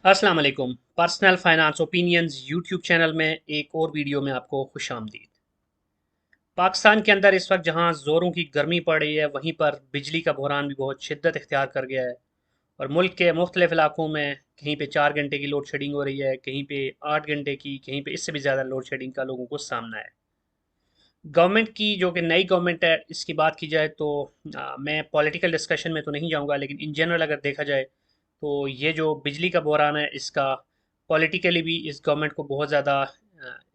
अस्सलाम वालेकुम। Personal finance opinions YouTube channel में एक और वीडियो में आपको खुशामदीद। पाकिस्तान के अंदर इस वक्त जहां ज़ोरों की गर्मी पड़ रही है, वहीं पर बिजली का बहरान भी बहुत शिद्दत इख्तियार कर गया है और मुल्क के मुख्तलिफ इलाकों में कहीं पे 4 घंटे की लोड शेडिंग हो रही है, कहीं पे 8 घंटे की, कहीं पे इससे भी ज़्यादा लोड शेडिंग का लोगों को सामना है। गवर्नमेंट की जो कि नई गवर्नमेंट है, इसकी बात की जाए तो मैं पॉलिटिकल डिस्कशन में तो नहीं जाऊंगा, लेकिन इन जनरल अगर देखा जाए तो ये जो बिजली का बहरान है, इसका पॉलिटिकली भी इस गवर्नमेंट को बहुत ज़्यादा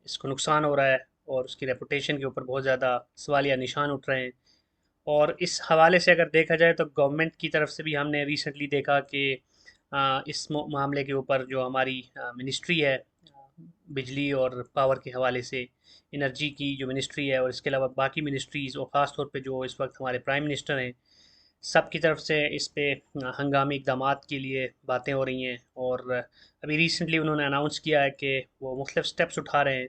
इसको नुकसान हो रहा है और उसकी रेपुटेशन के ऊपर बहुत ज़्यादा सवालिया निशान उठ रहे हैं। और इस हवाले से अगर देखा जाए तो गवर्नमेंट की तरफ से भी हमने रिसेंटली देखा कि इस मामले के ऊपर जो हमारी मिनिस्ट्री है, बिजली और पावर के हवाले से एनर्जी की जो मिनिस्ट्री है, और इसके अलावा बाकी मिनिस्ट्रीज़ और ख़ास तौर पे जो इस वक्त हमारे प्राइम मिनिस्टर हैं, सब की तरफ से इस पे हंगामी इक़दामात के लिए बातें हो रही हैं। और अभी रिसेंटली उन्होंने अनाउंस किया है कि वो मुख्तलिफ स्टेप्स उठा रहे हैं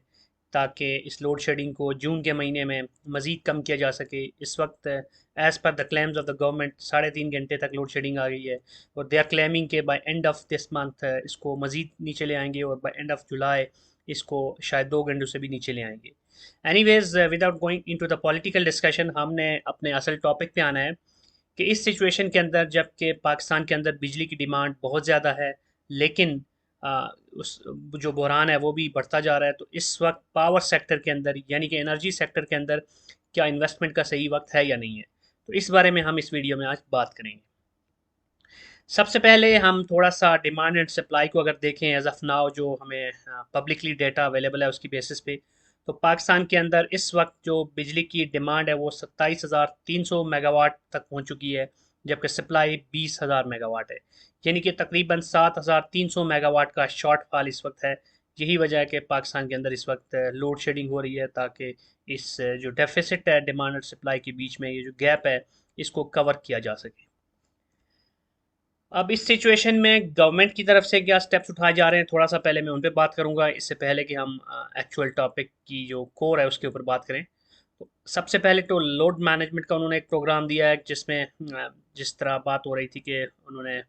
ताकि इस लोड शेडिंग को जून के महीने में मज़ीद कम किया जा सके। इस वक्त as per the claims of the government 3.5 घंटे तक लोड शेडिंग आ गई है और दे आर क्लेमिंग के by end of this month इसको मज़ीद नीचे ले आएंगे और बाय एंड ऑफ जुलाई इसको शायद 2 घंटों से भी नीचे ले आएंगे। Anyways, without going into the political discussion, हमने अपने असल टॉपिक पे आना है कि इस सिचुएशन के अंदर जबकि पाकिस्तान के अंदर बिजली की डिमांड बहुत ज़्यादा है, लेकिन उस जो बहरान है वो भी बढ़ता जा रहा है। तो इस वक्त पावर सेक्टर के अंदर, यानी कि एनर्जी सेक्टर के अंदर, क्या इन्वेस्टमेंट का सही वक्त है या नहीं है, तो इस बारे में हम इस वीडियो में आज बात करेंगे। सबसे पहले हम थोड़ा सा डिमांड एंड सप्लाई को अगर देखें एज ऑफ नाउ, जो हमें पब्लिकली डेटा अवेलेबल है उसकी बेसिस पे, तो पाकिस्तान के अंदर इस वक्त जो बिजली की डिमांड है वो 27,300 मेगावाट तक पहुंच चुकी है, जबकि सप्लाई 20,000 मेगावाट है। यानी कि तकरीबन 7,300 मेगावाट का शॉर्टफॉल इस वक्त है। यही वजह है कि पाकिस्तान के अंदर इस वक्त लोड शेडिंग हो रही है, ताकि इस जो डेफिसिट है डिमांड और सप्लाई के बीच में, ये जो गैप है, इसको कवर किया जा सके। अब इस सिचुएशन में गवर्नमेंट की तरफ से क्या स्टेप्स उठाए जा रहे हैं, थोड़ा सा पहले मैं उन पर बात करूंगा, इससे पहले कि हम एक्चुअल टॉपिक की जो कोर है उसके ऊपर बात करें। तो सबसे पहले तो लोड मैनेजमेंट का उन्होंने एक प्रोग्राम दिया है, जिसमें जिस तरह बात हो रही थी कि उन्होंने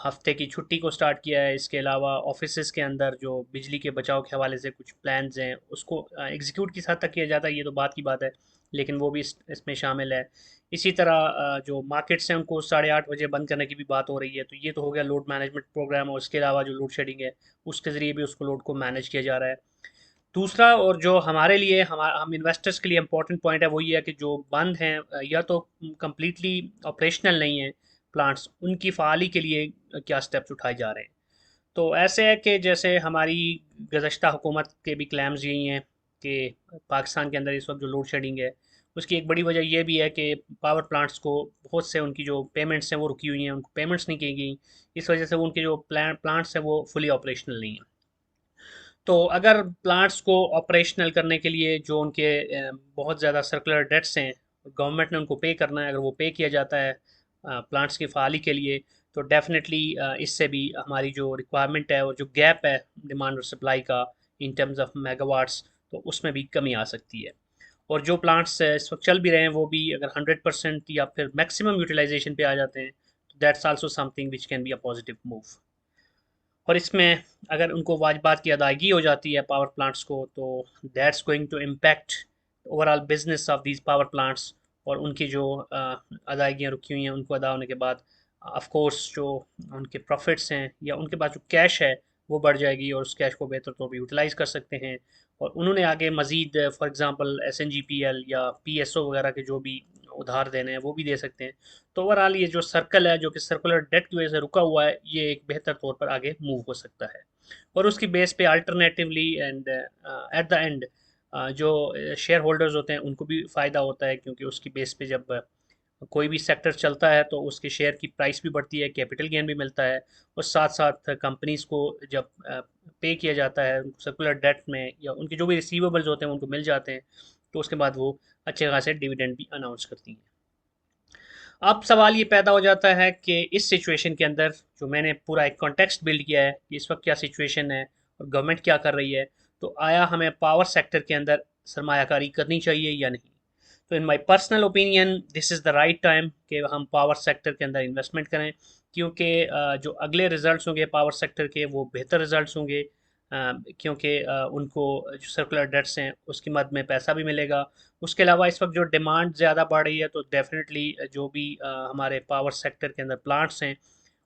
हफ्ते की छुट्टी को स्टार्ट किया है। इसके अलावा ऑफिसेज के अंदर जो बिजली के बचाव के हवाले से कुछ प्लान्स हैं, उसको एग्जीक्यूट किस हद तक किया जाता है ये तो बात की बात है, लेकिन वो भी इसमें शामिल है। इसी तरह जो मार्केट्स हैं उनको 8:30 बजे बंद करने की भी बात हो रही है। तो ये तो हो गया लोड मैनेजमेंट प्रोग्राम, और इसके अलावा जो लोड शेडिंग है उसके ज़रिए भी उसको लोड को मैनेज किया जा रहा है। दूसरा, और जो हमारे लिए हम इन्वेस्टर्स के लिए इम्पोर्टेंट पॉइंट है, वो ये है कि जो बंद हैं या तो कम्प्लीटली ऑपरेशनल नहीं है प्लांट्स, उनकी फ़ाली के लिए क्या स्टेप्स उठाए जा रहे हैं। तो ऐसे है कि जैसे हमारी गुज़श्ता हुकूमत के भी क्लेम्स यही हैं कि पाकिस्तान के अंदर इस वक्त जो लोड शेडिंग है, उसकी एक बड़ी वजह यह भी है कि पावर प्लांट्स को बहुत से उनकी जो पेमेंट्स हैं वो रुकी हुई हैं, उनको पेमेंट्स नहीं की गई। इस वजह से वो उनके जो प्लांट्स हैं वो फुली ऑपरेशनल नहीं हैं। तो अगर प्लांट्स को ऑपरेशनल करने के लिए जो उनके बहुत ज़्यादा सर्कुलर डेट्स हैं, गवर्नमेंट ने उनको पे करना है, अगर वो पे किया जाता है प्लांट्स की फ़ाली के लिए, तो डेफिनेटली इससे भी हमारी जो रिक्वायरमेंट है और जो गैप है डिमांड और सप्लाई का इन टर्म्स ऑफ मेगावाट्स, तो उसमें भी कमी आ सकती है। और जो प्लांट्स इस वक्त चल भी रहे हैं, वो भी अगर 100% या फिर मैक्सिमम यूटिलाइजेशन पे आ जाते हैं, तो that's also something which can be a positive move. और इसमें अगर उनको वाजबात की अदायगी हो जाती है पावर प्लांट्स को, तो that's going to impact overall business of these power plants. और उनकी जो अदायगियाँ रुकी हुई हैं, उनको अदा होने के बाद ऑफ कोर्स जो उनके प्रॉफिट्स हैं या उनके पास जो कैश है वो बढ़ जाएगी, और उस कैश को बेहतर तौर पर यूटिलाइज कर सकते हैं। और उन्होंने आगे मज़ीद फॉर एग्ज़ाम्पल SNGPL या PSO वगैरह के जो भी उधार देने हैं वो भी दे सकते हैं। तो ओवरऑल ये जो सर्कल है, जो कि सर्कुलर डेट की वजह से रुका हुआ है, ये एक बेहतर तौर पर आगे मूव हो सकता है। और उसकी बेस पे alternatively and at the end जो शेयर होल्डर्स होते हैं उनको भी फ़ायदा होता है, क्योंकि उसकी बेस पे जब कोई भी सेक्टर चलता है तो उसके शेयर की प्राइस भी बढ़ती है, कैपिटल गेन भी मिलता है। और साथ साथ कंपनीज़ को जब पे किया जाता है सर्कुलर डेट में, या उनके जो भी रिसीवेबल्स होते हैं उनको मिल जाते हैं, तो उसके बाद वो अच्छे खासे डिविडेंड भी अनाउंस करती हैं। अब सवाल ये पैदा हो जाता है कि इस सिचुएशन के अंदर जो मैंने पूरा एक कॉन्टेक्स्ट बिल्ड किया है कि इस वक्त क्या सिचुएशन है और गवर्नमेंट क्या कर रही है, तो आया हमें पावर सेक्टर के अंदर सरमायाकारी करनी चाहिए या नहीं। तो in my personal opinion this is the right time कि हम पावर सेक्टर के अंदर इन्वेस्टमेंट करें, क्योंकि जो अगले रिजल्ट्स होंगे पावर सेक्टर के वो बेहतर रिजल्ट्स होंगे, क्योंकि उनको जो सर्कुलर डेट्स हैं उसकी मद में पैसा भी मिलेगा। उसके अलावा इस वक्त जो डिमांड ज़्यादा बढ़ रही है, तो डेफिनेटली जो भी हमारे पावर सेक्टर के अंदर प्लांट्स हैं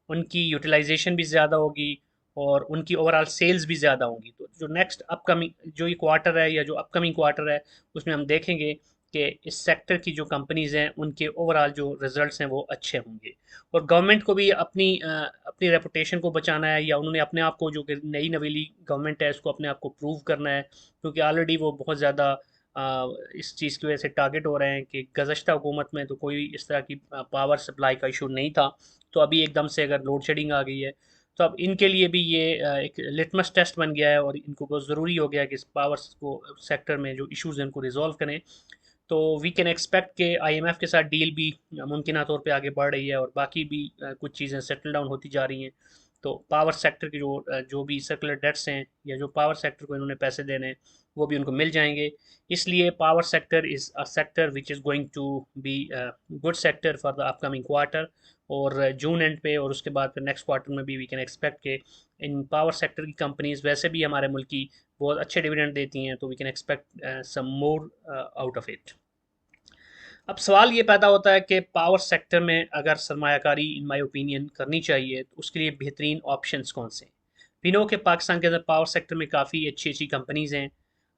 उनकी यूटिलाइजेशन भी ज़्यादा होगी और उनकी ओवरऑल सेल्स भी ज़्यादा होंगी। तो जो नेक्स्ट अपकमिंग जो ये क्वार्टर है या जो अपकमिंग क्वार्टर है उसमें हम देखेंगे कि इस सेक्टर की जो कंपनीज़ हैं उनके ओवरऑल जो रिजल्ट्स हैं वो अच्छे होंगे। और गवर्नमेंट को भी अपनी रेपुटेशन को बचाना है, या उन्होंने अपने आप को, जो कि नई नवेली गवर्नमेंट है, उसको अपने आप को प्रूव करना है, क्योंकि ऑलरेडी वो बहुत ज़्यादा इस चीज़ की वजह से टारगेट हो रहे हैं कि गुज़श्ता हुकूमत में तो कोई इस तरह की पावर सप्लाई का इशू नहीं था, तो अभी एकदम से अगर लोड शेडिंग आ गई है तो अब इनके लिए भी ये एक लिटमस टेस्ट बन गया है और इनको बहुत ज़रूरी हो गया है कि इस पावर को सेक्टर में जो इश्यूज़ हैं उनको रिजॉल्व करें। तो वी कैन एक्सपेक्ट कि आईएमएफ के साथ डील भी मुमकिन तौर पे आगे बढ़ रही है और बाकी भी कुछ चीज़ें सेटल डाउन होती जा रही हैं। तो पावर सेक्टर की जो भी सर्कुलर डेट्स हैं या जो पावर सेक्टर को इन्होंने पैसे देने हैं वो भी उनको मिल जाएंगे। इसलिए power sector is a sector which is going to be good sector for the upcoming quarter. और जून एंड पे और उसके बाद फिर नेक्स्ट क्वार्टर में भी वी कैन एक्सपेक्ट के इन पावर सेक्टर की कंपनीज वैसे भी हमारे मुल्क की बहुत अच्छे डिविडेंड देती हैं, तो we can expect some more out of it. अब सवाल ये पैदा होता है कि पावर सेक्टर में अगर सरमायाकारी इन माय ओपिनियन करनी चाहिए तो उसके लिए बेहतरीन ऑप्शंस कौन से हैं। वी नो कि पाकिस्तान के अंदर पावर सेक्टर में काफ़ी अच्छी अच्छी कंपनीज़ हैं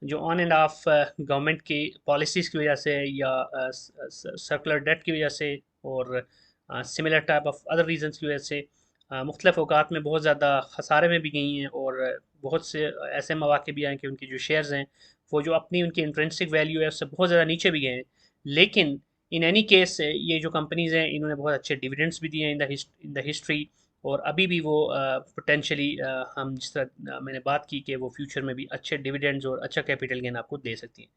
जो ऑन एंड ऑफ गवर्नमेंट की पॉलिसीज़ की वजह से या सर्कुलर डेट की वजह से और similar type of other reasons की वजह से मुख्तलिफ अवकात में बहुत ज़्यादा खसारे में भी गई हैं, और बहुत से ऐसे मौके भी आए कि उनकी जो शेयर्स हैं वो जो अपनी उनकी इंट्रेंसिक वैल्यू है उससे बहुत ज़्यादा नीचे भी गए हैं। लेकिन इन एनी केस ये जो कंपनीज़ हैं इन्होंने बहुत अच्छे डिविडेंड्स भी दिए हैं इन द हिस्ट्री, और अभी भी वो पोटेंशली हम जिस तरह मैंने बात की कि वो फ्यूचर में भी अच्छे डिविडेंड्स और अच्छा कैपिटल गेन आपको दे सकती हैं।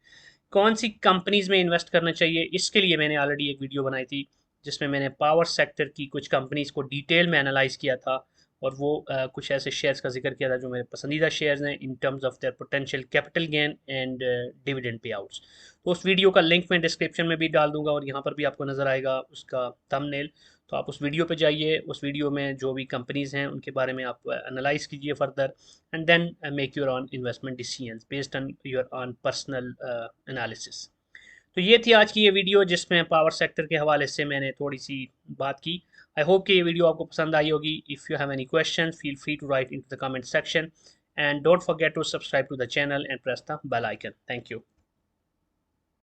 कौन सी कंपनीज़ में इन्वेस्ट करना चाहिए, इसके लिए मैंने ऑलरेडी एक वीडियो बनाई थी जिसमें मैंने पावर सेक्टर की कुछ कंपनीज़ को डिटेल में एनालाइज किया था, और वो कुछ ऐसे शेयर्स का जिक्र किया था जो मेरे पसंदीदा शेयर्स हैं in terms of their potential capital gain and dividend pay outs. तो उस वीडियो का लिंक मैं डिस्क्रिप्शन में भी डाल दूंगा और यहाँ पर भी आपको नज़र आएगा उसका थंबनेल। तो आप उस वीडियो पे जाइए, उस वीडियो में जो भी कंपनीज़ हैं उनके बारे में आप एनालाइज कीजिए further, and then make your own investment decisions based on your own personal analysis. तो ये थी आज की ये वीडियो जिसमें पावर सेक्टर के हवाले से मैंने थोड़ी सी बात की। आई होप कि ये वीडियो आपको पसंद आई होगी। If you have any question feel free to write in to the comment section, and don't forget to subscribe to the channel and press the bell icon. Thank you.